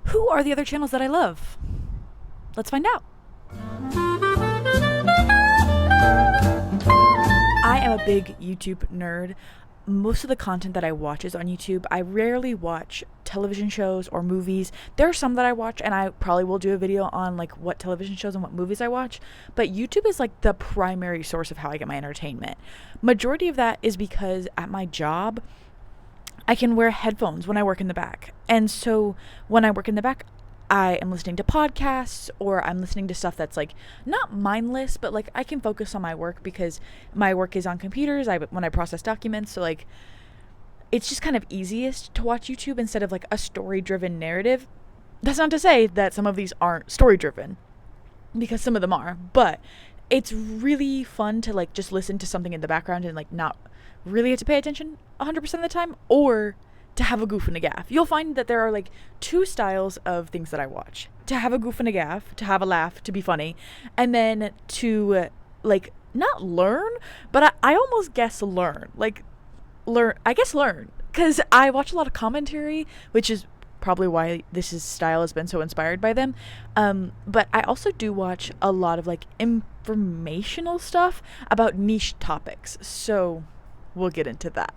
Who are the other channels that I love? Let's find out. I am a big YouTube nerd. Most of the content that I watch is on YouTube. I rarely watch television shows or movies. There are some that I watch, and I probably will do a video on like what television shows and what movies I watch, but YouTube is like the primary source of how I get my entertainment. Majority of that is because at my job, I can wear headphones when I work in the back. And so when I work in the back, I am listening to podcasts, or I'm listening to stuff that's like not mindless, but like I can focus on my work because my work is on computers. When I process documents, so like it's just kind of easiest to watch YouTube instead of like a story-driven narrative. That's not to say that some of these aren't story-driven, because some of them are, but it's really fun to like just listen to something in the background and like not really have to pay attention 100% of the time, or to have a goof and a gaff. You'll find that there are like two styles of things that I watch: to have a goof and a gaff, to have a laugh, to be funny, and then to like not learn, but I almost guess learn, because I watch a lot of commentary, which is probably why style has been so inspired by them. But I also do watch a lot of like informational stuff about niche topics, so we'll get into that.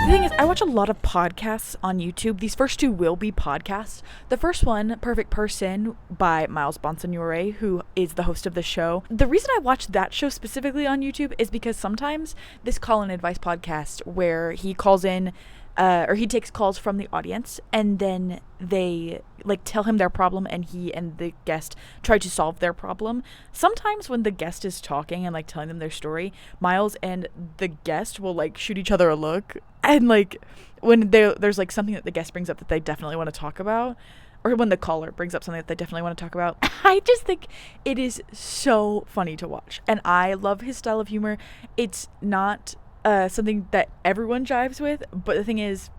The thing is, I watch a lot of podcasts on YouTube. These first two will be podcasts. The first one, Perfect Person, by Miles Bonsignore, who is the host of the show. The reason I watch that show specifically on YouTube is because sometimes this call and advice podcast where he calls in, or he takes calls from the audience, and then they like tell him their problem, and he and the guest try to solve their problem. Sometimes when the guest is talking and like telling them their story, Miles and the guest will like shoot each other a look, and like when there's like something that the guest brings up that they definitely want to talk about, or when the caller brings up something that they definitely want to talk about, I just think it is so funny to watch, and I love his style of humor. It's not something that everyone jives with, but the thing is,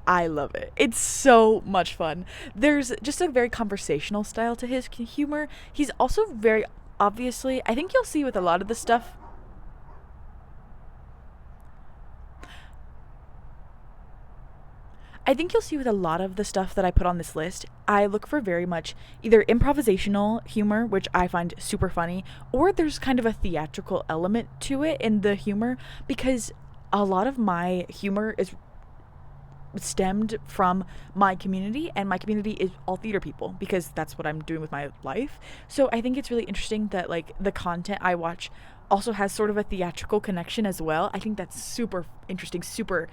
I love it. It's so much fun. There's just a very conversational style to his humor. He's also very obviously, I think you'll see with a lot of the stuff, that I put on this list, I look for very much either improvisational humor, which I find super funny, or there's kind of a theatrical element to it in the humor, because a lot of my humor is stemmed from my community, and my community is all theater people, because that's what I'm doing with my life. So I think it's really interesting that like the content I watch also has sort of a theatrical connection as well. I think that's super interesting, super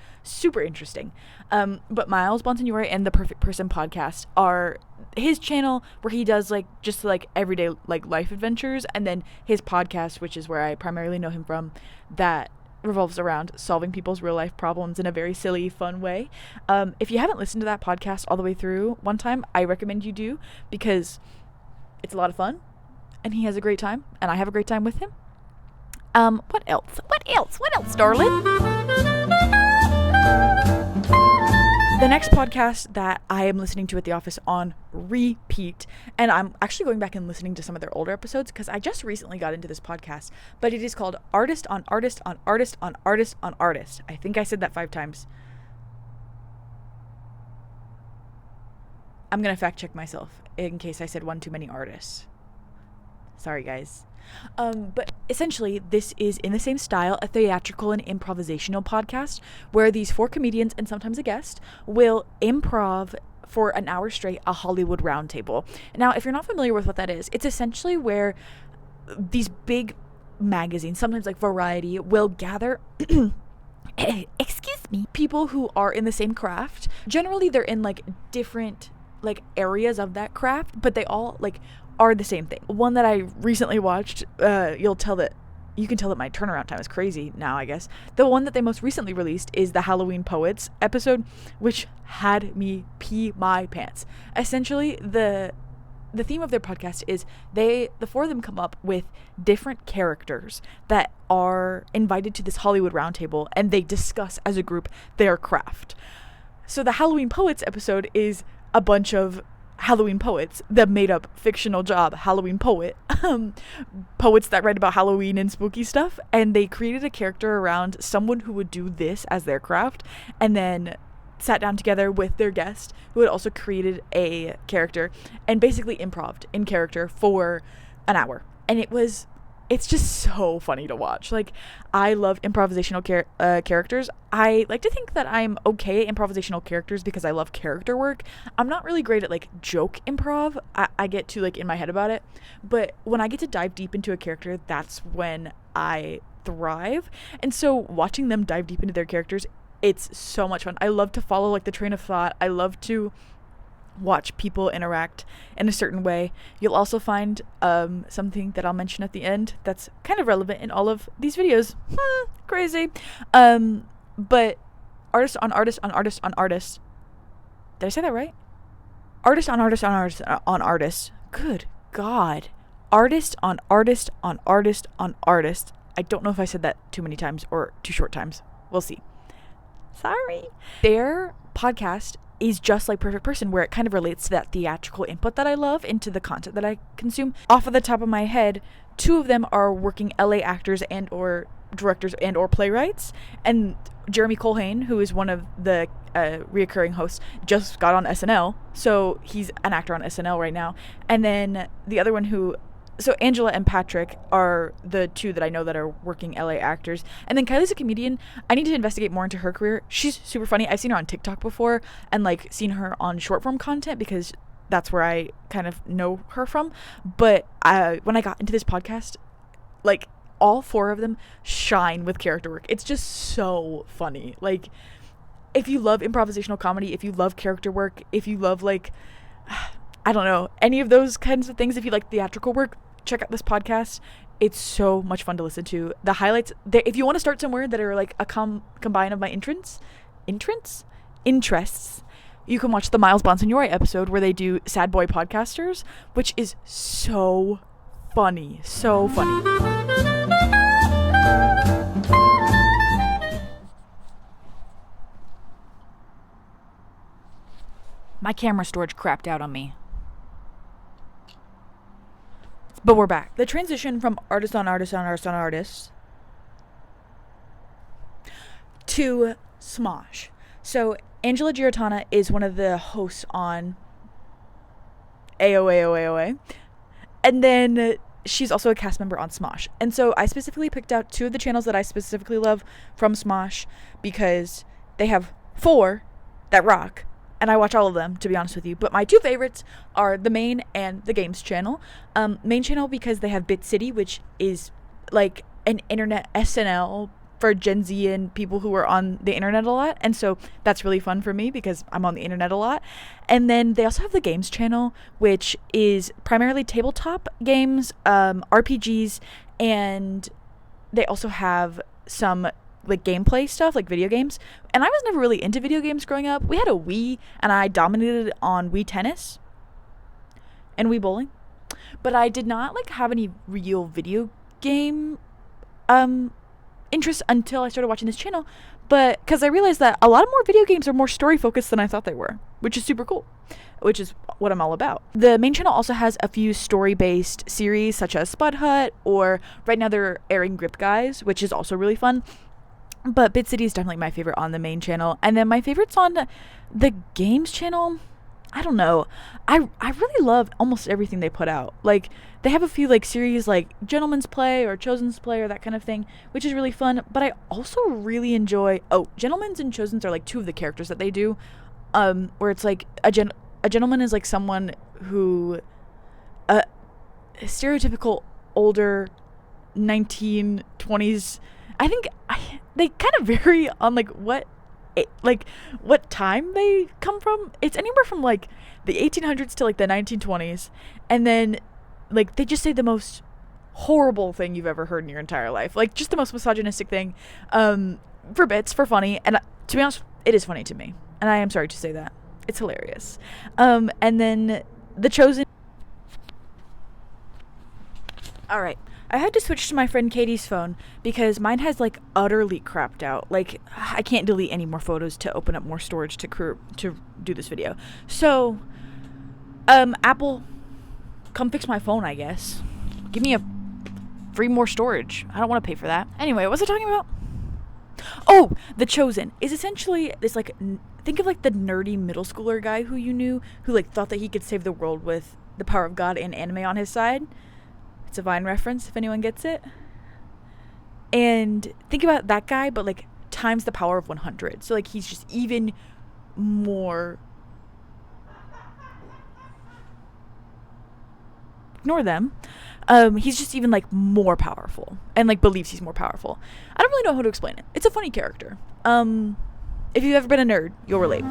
interesting. But Miles Bonsignore and the Perfect Person podcast are his channel where he does like just like everyday like life adventures, and then his podcast, which is where I primarily know him from, that revolves around solving people's real life problems in a very silly, fun way. If you haven't listened to that podcast all the way through one time, I recommend you do, because it's a lot of fun and he has a great time and I have a great time with him. What else, darling? The next podcast that I am listening to at the office on repeat, and I'm actually going back and listening to some of their older episodes because I just recently got into this podcast, but it is called Artist on Artist on Artist on Artist on Artist. I think I said that 5 times. I'm going to fact check myself in case I said one too many artists. Sorry, guys. But essentially, this is in the same style, a theatrical and improvisational podcast where these 4 comedians and sometimes a guest will improv for an hour straight a Hollywood roundtable. Now, if you're not familiar with what that is, it's essentially where these big magazines, sometimes like Variety, will gather people who are in the same craft. Generally, they're in like different like areas of that craft, but they all like are the same thing. One that I recently watched, you can tell that my turnaround time is crazy now, I guess. The one that they most recently released is the Halloween Poets episode, which had me pee my pants. Essentially, the theme of their podcast is the 4 of them come up with different characters that are invited to this Hollywood roundtable, and they discuss as a group their craft. So the Halloween Poets episode is a bunch of Halloween poets, the made-up fictional job Halloween poet, poets that write about Halloween and spooky stuff, and they created a character around someone who would do this as their craft, and then sat down together with their guest who had also created a character and basically improv'd in character for an hour. And it's just so funny to watch. Like, I love improvisational characters. I like to think that I'm okay at improvisational characters because I love character work. I'm not really great at like joke improv. I get too like in my head about it. But when I get to dive deep into a character, that's when I thrive. And so watching them dive deep into their characters, it's so much fun. I love to follow like the train of thought. I love to watch people interact in a certain way. You'll also find something that I'll mention at the end that's kind of relevant in all of these videos. Crazy. But artist on artist on artist on artist. Did I say that right? Artist on artist on artist on artist. Good God. Artist on artist on artist on artist. I don't know if I said that too many times or too short times. We'll see. Sorry. Their podcast is just like Perfect Person, where it kind of relates to that theatrical input that I love into the content that I consume. Off of the top of my head, 2 of them are working LA actors and or directors and or playwrights, and Jeremy Colhane, who is one of the reoccurring hosts, just got on SNL, so he's an actor on SNL right now. And then the other one so Angela and Patrick are the 2 that I know that are working LA actors. And then Kylie's a comedian. I need to investigate more into her career. She's super funny. I've seen her on TikTok before and like seen her on short form content because that's where I kind of know her from. But when I got into this podcast, like all 4 of them shine with character work. It's just so funny. Like, if you love improvisational comedy, if you love character work, if you love like, I don't know, any of those kinds of things, if you like theatrical work, check out this podcast. It's so much fun to listen to. The highlights, if you want to start somewhere that are like a combine of my interests, you can watch the Miles Bonsignore episode where they do Sad Boy Podcasters, which is so funny. So funny. My camera storage crapped out on me. But we're back. The transition from artist on artist on artist on artist to Smosh. So Angela Giratana is one of the hosts on AOA. And then she's also a cast member on Smosh. And so I specifically picked out 2 of the channels that I specifically love from Smosh because they have 4 that rock. And I watch all of them, to be honest with you. But my 2 favorites are the main and the games channel. Main channel because they have Bit City, which is like an internet SNL for Gen Z and people who are on the internet a lot. And so that's really fun for me because I'm on the internet a lot. And then they also have the games channel, which is primarily tabletop games, RPGs, and they also have some like gameplay stuff, like video games. And I was never really into video games growing up. We had a Wii and I dominated on Wii Tennis and Wii Bowling, but I did not like have any real video game interest until I started watching this channel. But because I realized that a lot of more video games are more story focused than I thought they were, which is super cool, which is what I'm all about. The main channel also has a few story-based series such as Spud Hut, or right now they're airing Grip Guys, which is also really fun. But Bit City is definitely my favorite on the main channel. And then my favorites on the games channel, I don't know. I really love almost everything they put out. Like, they have a few like series like Gentleman's Play or Chosen's Play or that kind of thing, which is really fun. But I also really enjoy, Gentleman's and Chosen's are like 2 of the characters that they do. Where it's like a gentleman is like someone who, stereotypical older 1920s. I think they kind of vary on like what time they come from. It's anywhere from like the 1800s to like the 1920s, and then like they just say the most horrible thing you've ever heard in your entire life, like just the most misogynistic thing, for bits, for funny. And to be honest, it is funny to me, and I am sorry to say that. It's hilarious. And then the Chosen. All right. I had to switch to my friend Katie's phone because mine has like utterly crapped out. Like, I can't delete any more photos to open up more storage to do this video. So, Apple, come fix my phone, I guess. Give me a free more storage. I don't want to pay for that. Anyway, what was I talking about? Oh, The Chosen is essentially this, like, think of, like, the nerdy middle schooler guy who you knew, who, like, thought that he could save the world with the power of God and anime on his side. It's a Vine reference, if anyone gets it. And think about that guy, but, like, times the power of 100. So, like, he's just even more... Ignore them. He's just even, like, more powerful. And, like, believes he's more powerful. I don't really know how to explain it. It's a funny character. If you've ever been a nerd, you'll relate.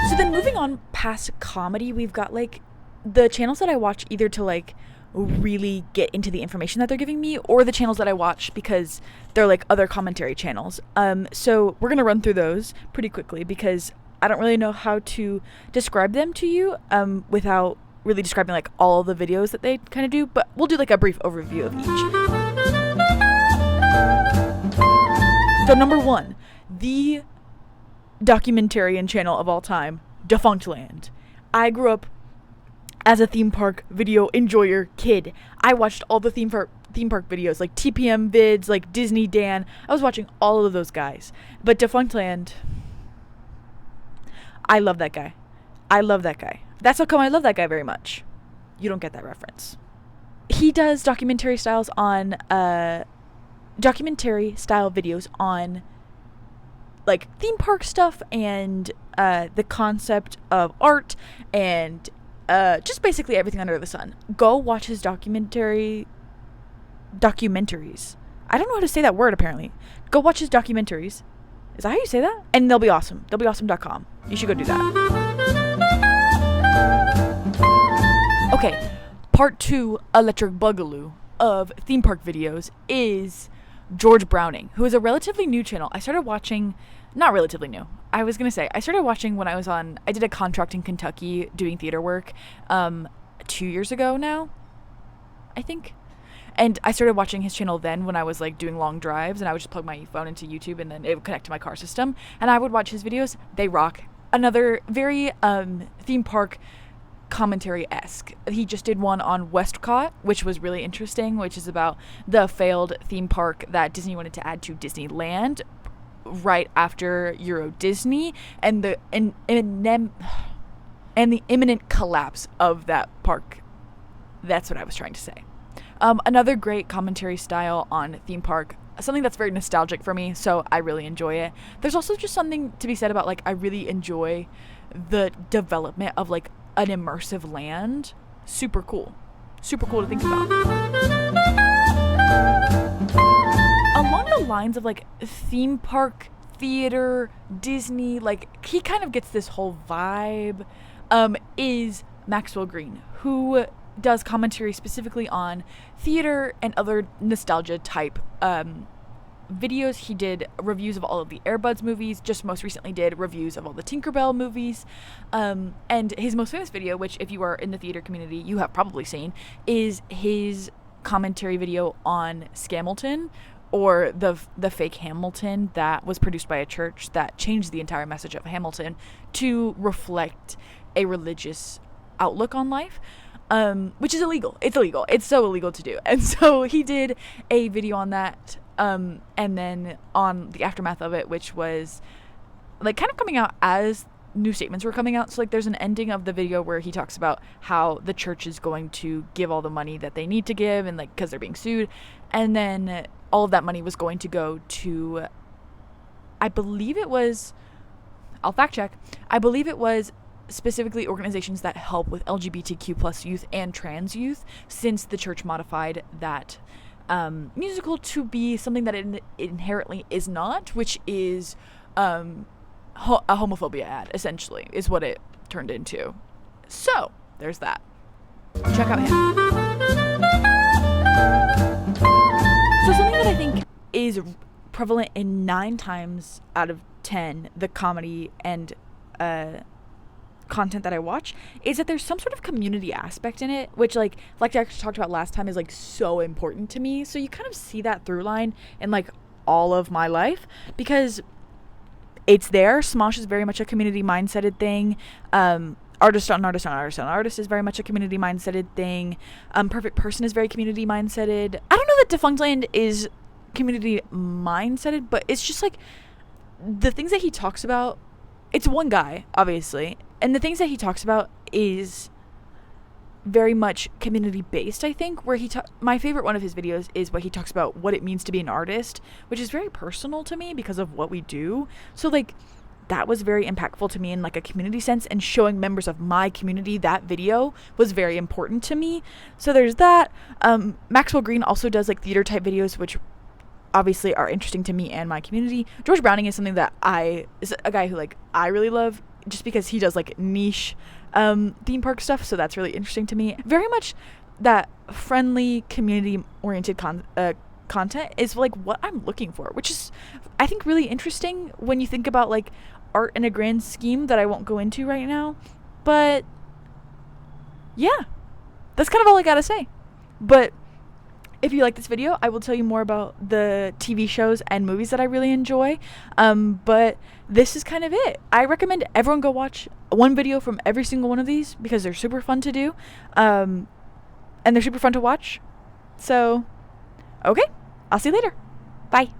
So then moving on past comedy, we've got, like, the channels that I watch either to, like, really get into the information that they're giving me, or the channels that I watch because they're, like, other commentary channels. So we're gonna run through those pretty quickly because I don't really know how to describe them to you without really describing, like, all the videos that they kind of do, but we'll do, like, a brief overview of each. So number 1, the documentarian channel of all time, Defunctland. I grew up as a theme park video enjoyer kid. I watched all the theme park videos, like TPM vids, like Disney Dan. I was watching all of those guys. But Defunctland, I love that guy. That's how come I love that guy very much. You don't get that reference. He does documentary style videos on, like, theme park stuff and the concept of art and just basically everything under the sun. Go watch his documentaries. I don't know how to say that word, apparently. Go watch his documentaries. Is that how you say that? And they'll be awesome. They'll be awesome.com. You should go do that. Okay, part 2, Electric Boogaloo of theme park videos is George Browning, who is a relatively new channel. I started watching, not relatively new. I started watching when I did a contract in Kentucky doing theater work 2 years ago now, I think. And I started watching his channel then when I was, like, doing long drives, and I would just plug my phone into YouTube and then it would connect to my car system, and I would watch his videos. They rock. Another very theme park commentary-esque. He just did one on Westcott, which was really interesting, which is about the failed theme park that Disney wanted to add to Disneyland right after Euro Disney, and the imminent collapse of that park. That's what I was trying to say. Another great commentary style on theme park, something that's very nostalgic for me, so I really enjoy it. There's also just something to be said about, like, I really enjoy the development of, like, an immersive land. Super cool to think about. Along the lines of, like, theme park, theater, Disney, like, he kind of gets this whole vibe, is Maxwell Green, who does commentary specifically on theater and other nostalgia type videos. He did reviews of all of the Air Buds movies, just most recently did reviews of all the Tinkerbell movies, and his most famous video, which if you are in the theater community you have probably seen, is his commentary video on Scamilton, or the fake Hamilton that was produced by a church that changed the entire message of Hamilton to reflect a religious outlook on life. Which is illegal. It's illegal. It's so illegal to do. And so he did a video on that, and then on the aftermath of it, which was, like, kind of coming out as new statements were coming out. So, like, there's an ending of the video where he talks about how the church is going to give all the money that they need to give, and, like, because they're being sued, and then all of that money was going to go to, I believe it was, I'll fact check, I believe it was specifically organizations that help with LGBTQ plus youth and trans youth, since the church modified that musical to be something that it inherently is not, which is a homophobia ad, essentially, is what it turned into. So there's that. Check out him. So something that I think is prevalent in 9 times out of 10 the comedy and content that I watch is that there's some sort of community aspect in it, which, like I actually talked about last time, is, like, so important to me. So you kind of see that through line in, like, all of my life, because it's there. Smosh is very much a community mindseted thing. Artist on artist on artist on artist is very much a community mindseted thing. Perfect Person is very community mindseted. I don't know that Defunct Land is community mindseted, but it's just like the things that he talks about. It's one guy, obviously, and the things that he talks about is very much community based, I think, where my favorite one of his videos is where he talks about what it means to be an artist, which is very personal to me because of what we do. So like that was very impactful to me in like a community sense, and showing members of my community that video was very important to me. So there's that. Maxwell Green also does like theater type videos, which obviously are interesting to me and my community. George Browning is something that is a guy who like I really love, just because he does like niche theme park stuff, so that's really interesting to me. Very much that friendly community oriented content is like what I'm looking for, which is I think really interesting when you think about like art in a grand scheme that I won't go into right now. But yeah, that's kind of all I gotta say. But if you like this video, I will tell you more about the TV shows and movies that I really enjoy. But this is kind of it. I recommend everyone go watch one video from every single one of these because they're super fun to do. And they're super fun to watch. So, okay. I'll see you later. Bye.